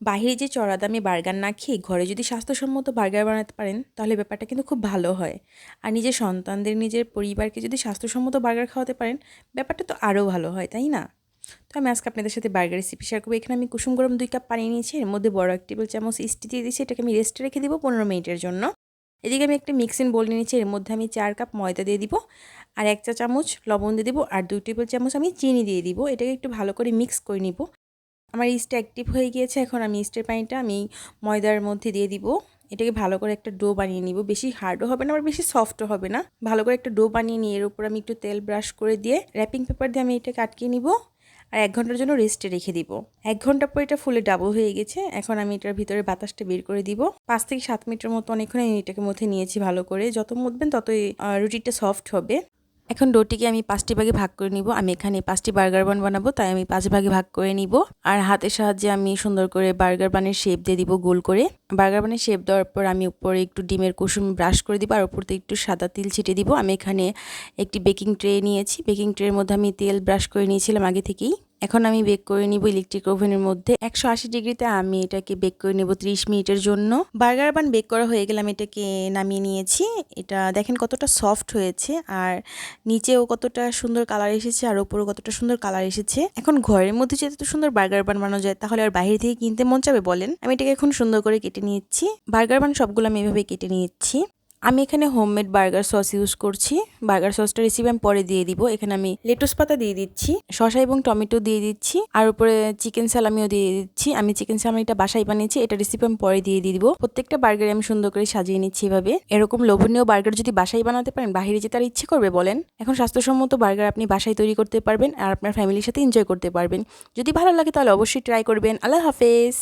বাহিরে যে চড়া দামে বার্গার না খেয়ে ঘরে যদি স্বাস্থ্যসম্মত বার্গার বানাতে পারেন তাহলে ব্যাপারটা কিন্তু খুব ভালো হয়। আর নিজের সন্তানদের নিজের পরিবারকে যদি স্বাস্থ্যসম্মত বার্গার খাওয়াতে পারেন ব্যাপারটা তো আরও ভালো হয়, তাই না? তো আমি আজকে আপনাদের সাথে বার্গার রেসিপি শেয়ার করবো। এখানে আমি কুসুম গরম 2 কাপ পানি নিয়েছি, এর মধ্যে বড় 1 টেবিল চামচ ইস্ট দিয়ে দিয়েছি। এটাকে আমি রেস্টে রেখে দিব 15 মিনিটের জন্য। এদিকে আমি একটা মিক্সিং বোল নিয়েছি, এর মধ্যে আমি 4 কাপ ময়দা দিয়ে দিব, আর 1 চা চামচ লবণ দিয়ে দিব, আর 2 টেবিল চামচ আমি চিনি দিয়ে দিব। এটাকে একটু ভালো করে মিক্স করে নিব। আমার ইস্টটা অ্যাক্টিভ হয়ে গিয়েছে। এখন আমি ইস্টের পানিটা আমি ময়দার মধ্যে দিয়ে দিব। এটাকে ভালো করে একটা ডো বানিয়ে নিব। বেশি হার্ডও হবে না আবার বেশি সফটও হবে না। ভালো করে একটা ডো বানিয়ে নিয়ে এর উপর আমি একটু তেল ব্রাশ করে দিয়ে র্যাপিং পেপার দিয়ে আমি এটাকে আটকে নিব আর 1 ঘন্টার জন্য রেস্টে রেখে দিব। 1 ঘন্টা পর এটা ফুলে ডাবল হয়ে গেছে। এখন আমি এটার ভিতরে বাতাসটা বের করে দিব। 5 থেকে 7 মিনিটের মতো অনেকক্ষণ আমি এটাকে মধ্যে নিয়েছি ভালো করে। যত মুথবেন ততই রুটিটা সফট হবে। এখন ডোটিকে আমি 5টি ভাগে ভাগ করে নিব। আমি এখানে 5টি বার্গার বান বানাবো, তাই আমি 5 ভাগে ভাগ করে নিব। আর হাতের সাহায্যে আমি সুন্দর করে বার্গার বানের শেপ দিয়ে দিব গোল করে। বার্গার বানের শেপ দেওয়ার পর আমি উপরে একটু ডিমের কুসুম ব্রাশ করে দিব আর উপর থেকে একটু সাদা তিল ছিটিয়ে দিব। আমি এখানে একটি বেকিং ট্রে নিয়েছি। বেকিং ট্রের মধ্যে আমি তেল ব্রাশ করে নিয়েছিলাম আগে থেকেই। এখন আমি বেক করে নিব ইলেকট্রিক ওভেনের মধ্যে 180 ডিগ্রিতে। আমি এটাকে বেক করে নেব 30 মিনিটের জন্য। বার্গার বান বেক করা হয়ে গেলে আমি এটাকে নামিয়ে নিয়েছি। এটা দেখেন কতটা সফট হয়েছে, আর নিচেও কতটা সুন্দর কালার এসেছে আর উপরেও কতটা সুন্দর কালার এসেছে। এখন ঘরের মধ্যে যদি এত সুন্দর বার্গার বান বানানো যায় তাহলে আর বাইরে থেকে কিনতে মন চাবে বলেন? আমি এটাকে এখন সুন্দর করে কেটে নিচ্ছি। বার্গার বান সবগুলো আমি এভাবে কেটে নিচ্ছি। আমি এখানে হোমমেড বার্গার সস ইউজ করছি। বার্গার সসটা রেসিপি আমি পরে দিয়ে দিব। এখানে আমি লেটুস পাতা দিয়ে দিচ্ছি, শসা এবং টমেটো দিয়ে দিচ্ছি, আর উপরে চিকেন সালামিও দিয়ে দিচ্ছি। আমি চিকেন সালামিটা বাসায় বানিয়েছি, এটা রেসিপি আমি পরে দিয়ে দিব। প্রত্যেকটা বার্গারে আমি সুন্দর করে সাজিয়ে নিচ্ছি এভাবে। এরকম লোভনীয় বার্গার যদি বাসায় বানাতে পারেন বাহিরে যেতে আর ইচ্ছে করবে বলেন? এখন স্বাস্থ্যসম্মত বার্গার আপনি বাসায় তৈরি করতে পারবেন আর আপনার ফ্যামিলির সাথে এনজয় করতে পারবেন। যদি ভালো লাগে তাহলে অবশ্যই ট্রাই করবেন। আল্লাহ হাফেজ।